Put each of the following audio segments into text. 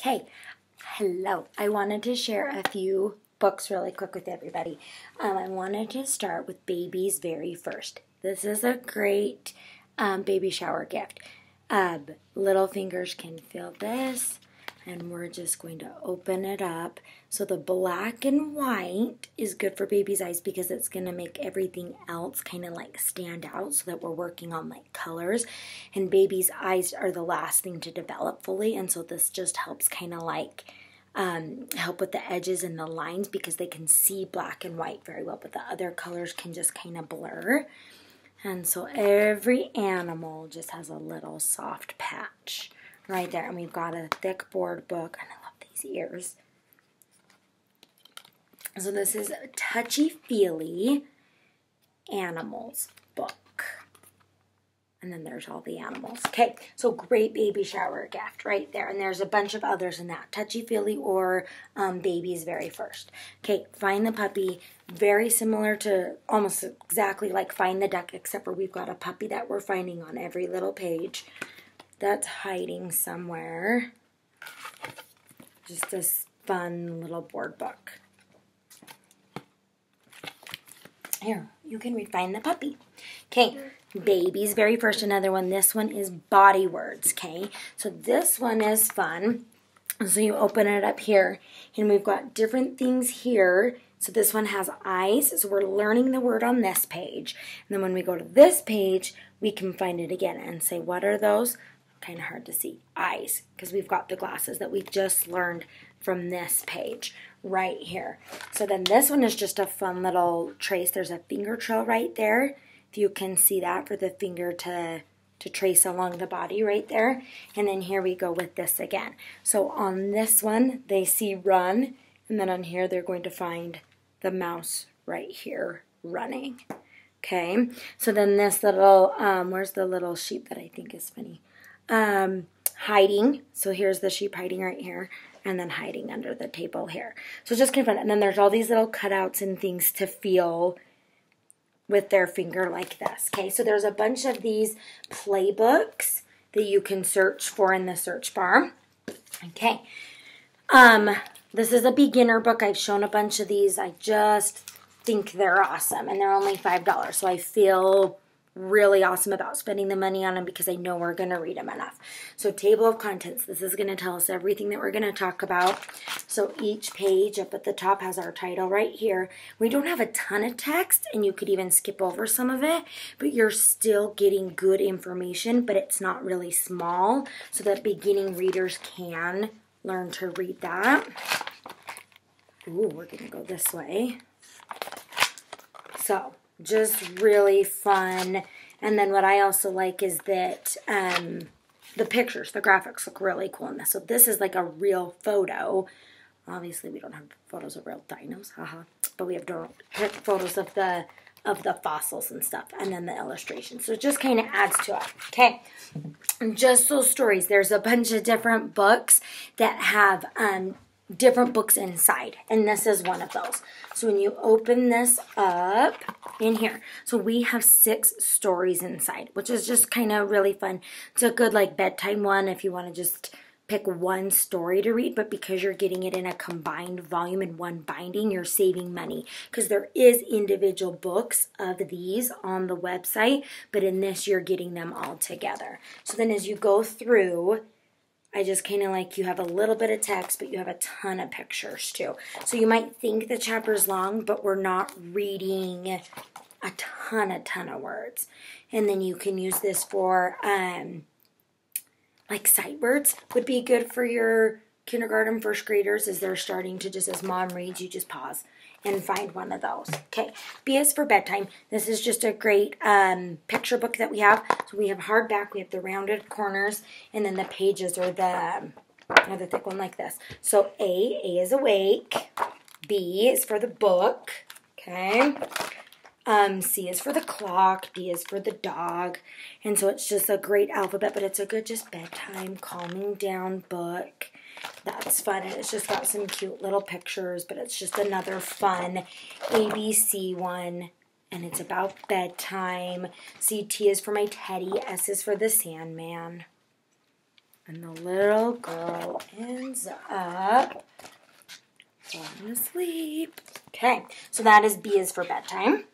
Okay, hello. I wanted to share a few books really quick with everybody. I wanted to start with Baby's Very First. This is a great baby shower gift. Little fingers can feel this, and we're just going to open it up. So the black and white is good for baby's eyes because it's going to make everything else kind of like stand out, so that we're working on like colors. And baby's eyes are the last thing to develop fully, and so this just helps kind of like help with the edges and the lines because they can see black and white very well, but the other colors can just kind of blur. And so every animal just has a little soft patch right there. And we've got a thick board book, and I love these ears. So this is a Touchy-Feely Animals book. And then there's all the animals. Okay, so great baby shower gift right there. And there's a bunch of others in that. Touchy-Feely or Baby's Very First. Okay, Find the Puppy. Very similar to, almost exactly like Find the Duck, except for we've got a puppy that we're finding on every little page that's hiding somewhere. Just a fun little board book. Here, you can read Find the Puppy. Okay, Baby's Very First, another one. This one is Body Words, okay? So this one is fun. So you open it up here, and we've got different things here. So this one has eyes, so we're learning the word on this page. And then when we go to this page, we can find it again and say, what are those? Kind of hard to see. Eyes, because we've got the glasses that we've just learned from this page right here. So then this one is just a fun little trace. There's a finger trail right there. If you can see that, for the finger to trace along the body right there. And then here we go with this again. So on this one, they see run. And then on here, they're going to find the mouse right here running. Okay. So then this little, where's the little sheep that I think is funny? Hiding. So here's the sheep hiding right here, and then hiding under the table here. So just kind of fun. And then there's all these little cutouts and things to feel with their finger like this. Okay, so there's a bunch of these playbooks that you can search for in the search bar. Okay. This is a beginner book. I've shown a bunch of these. I just think they're awesome, and they're only $5. So I feel really awesome about spending the money on them because I know we're going to read them enough. So table of contents, this is going to tell us everything that we're going to talk about. So each page up at the top has our title right here. We don't have a ton of text, and you could even skip over some of it, but you're still getting good information, but it's not really small, so that beginning readers can learn to read that. Ooh, we're going to go this way. So just really fun. And then what I also like is that the pictures, the graphics look really cool in this. So this is like a real photo. Obviously, we don't have photos of real dinos, haha. But we have photos of the fossils and stuff, and then the illustrations. So it just kind of adds to it. Okay, and just those stories. There's a bunch of different books that have different books inside, and this is one of those. So when you open this up in here, so we have 6 stories inside, which is just kind of really fun. It's a good like bedtime one if you want to just pick one story to read, but because you're getting it in a combined volume in one binding, you're saving money because there is individual books of these on the website, but in this you're getting them all together. So then as you go through, I just kind of like, you have a little bit of text, but you have a ton of pictures too. So you might think the chapter's long, but we're not reading a ton of words. And then you can use this for, like sight words would be good for your kindergarten first graders as they're starting to just, as mom reads, you just pause and find one of those. Okay, B is for bedtime. This is just a great picture book that we have. So we have hardback, we have the rounded corners, and then the pages are the thick one like this. So A is awake. B is for the book. Okay. C is for the clock. D is for the dog. And so it's just a great alphabet, but it's a good just bedtime, calming down book. That's fun, and it's just got some cute little pictures, but it's just another fun ABC one, and it's about bedtime. C, T is for my teddy. S is for the Sandman. And the little girl ends up falling asleep. Okay, so that is B is for bedtime.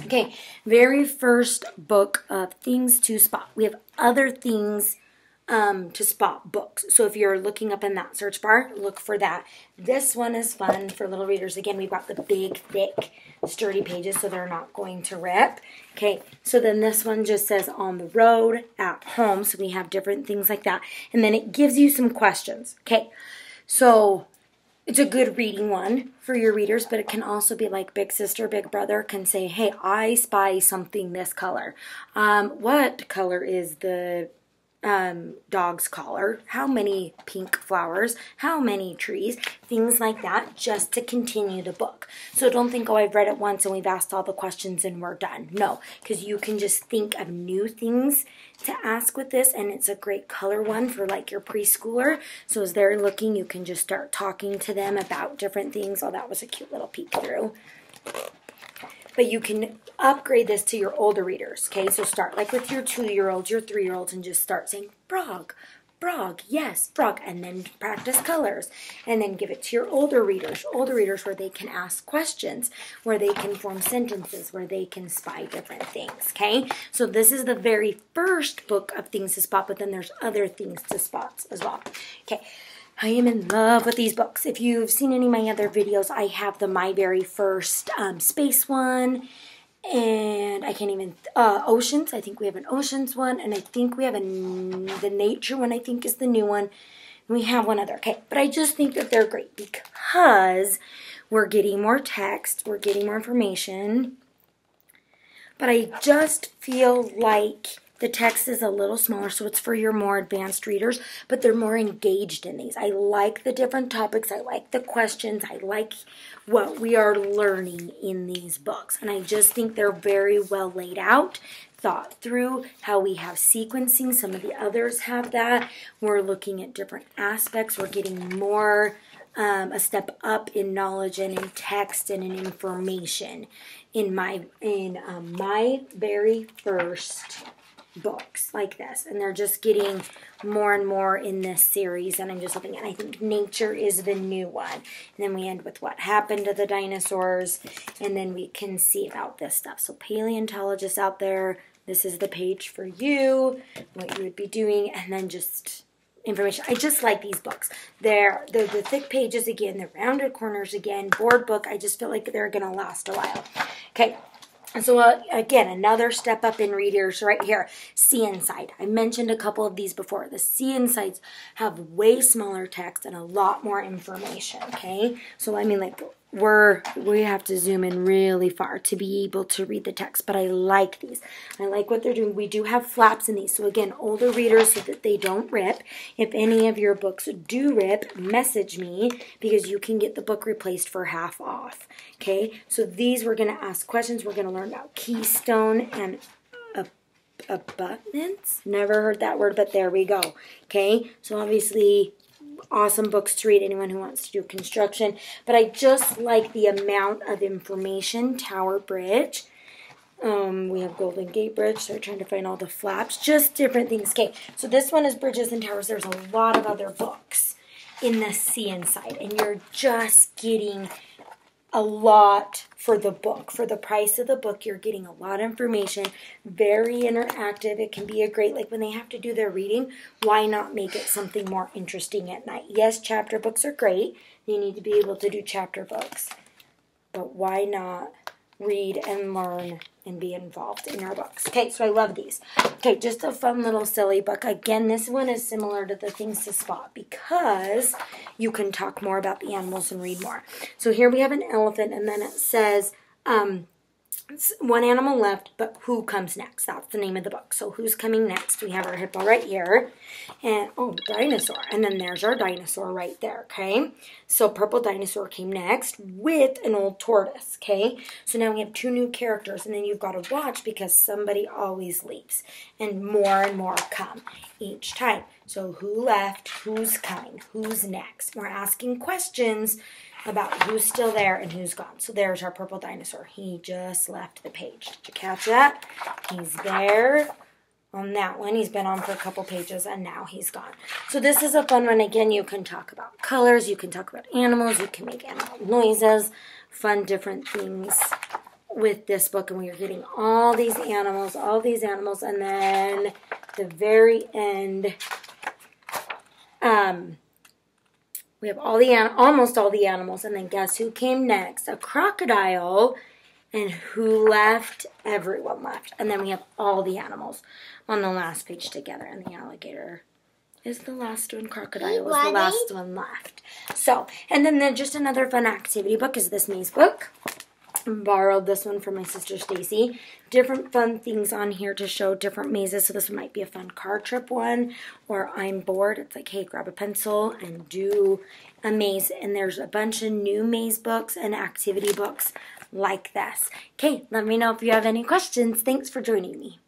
Okay, very first book of things to spot. We have other things to spot books. So if you're looking up in that search bar, look for that. This one is fun for little readers. Again, we've got the big, thick, sturdy pages so they're not going to rip. Okay, so then this one just says on the road, at home. So we have different things like that. And then it gives you some questions. Okay, so it's a good reading one for your readers, but it can also be like big sister, big brother can say, hey, I spy something this color. What color is the dog's collar? How many pink flowers? How many trees? Things like that, just to continue the book. So don't think, oh, I've read it once and we've asked all the questions and we're done. No, because you can just think of new things to ask with this, and it's a great color one for like your preschooler. So as they're looking, you can just start talking to them about different things. Oh, that was a cute little peek through. But you can upgrade this to your older readers, okay? So start like with your 2-year-olds, your 3-year-olds, and just start saying, frog, frog, yes, frog, and then practice colors. And then give it to your older readers where they can ask questions, where they can form sentences, where they can spy different things, okay? So this is the very first book of things to spot, but then there's other things to spot as well, okay? I am in love with these books. If you've seen any of my other videos, I have the my very first space one, and I can't even, oceans. I think we have an oceans one, and I think we have the nature one, I think is the new one. And we have one other, okay. But I just think that they're great because we're getting more text, we're getting more information, but I just feel like the text is a little smaller, so it's for your more advanced readers, but they're more engaged in these. I like the different topics. I like the questions. I like what we are learning in these books. And I just think they're very well laid out, thought through, how we have sequencing. Some of the others have that. We're looking at different aspects. We're getting more a step up in knowledge and in text and in information in my very first books like this, and they're just getting more and more in this series, and I'm just loving it. I think nature is the new one, and then we end with what happened to the dinosaurs, and then we can see about this stuff. So paleontologists out there, this is the page for you, what you would be doing, and then just information. I just like these books. They're the thick pages again, the rounded corners again, board book. I just feel like they're gonna last a while. Okay. And so, again, another step up in readers right here. See Inside. I mentioned a couple of these before. The See Insides have way smaller text and a lot more information, okay? So, I mean, like, we have to zoom in really far to be able to read the text, but I like these. I like what they're doing. We do have flaps in these, so again, older readers so that they don't rip. If any of your books do rip, message me because you can get the book replaced for half off, okay? So these we're going to ask questions. We're going to learn about keystone and abutments. Never heard that word, but there we go, okay? So obviously awesome books to read, anyone who wants to do construction. But I just like the amount of information. Tower Bridge. We have Golden Gate Bridge. So we're trying to find all the flaps. Just different things. Okay, so this one is Bridges and Towers. There's a lot of other books in the See Inside. And you're just getting a lot for the book. For the price of the book, you're getting a lot of information. Very interactive. It can be a great, like when they have to do their reading, why not make it something more interesting at night? Yes, chapter books are great. You need to be able to do chapter books. But why not read and learn and be involved in our books? Okay, so I love these. Okay, just a fun little silly book. Again, this one is similar to the Things to Spot because you can talk more about the animals and read more. So here we have an elephant, and then it says, one animal left, but who comes next? That's the name of the book. So who's coming next? We have our hippo right here. And, oh, dinosaur. And then there's our dinosaur right there, okay? So purple dinosaur came next with an old tortoise, okay? So now we have 2 new characters, and then you've got to watch because somebody always leaves. And more come each time. So who left? Who's coming? Who's next? We're asking questions about who's still there and who's gone. So there's our purple dinosaur. He just left the page. Did you catch that? He's there. on that one. He's been on for a couple pages and now he's gone. So this is a fun one. Again, you can talk about colors, you can talk about animals, you can make animal noises, fun different things with this book. And we are getting all these animals, and then the very end, we have almost all the animals, and then guess who came next? A crocodile. And who left? Everyone left. And then we have all the animals on the last page together. And the alligator is the last one. Crocodile is the last one left. So, and then just another fun activity book is this maze book. I borrowed this one from my sister Stacy. Different fun things on here to show different mazes. So this one might be a fun car trip one. Or I'm bored. It's like, hey, grab a pencil and do a maze. And there's a bunch of new maze books and activity books like this. Okay, let me know if you have any questions. Thanks for joining me.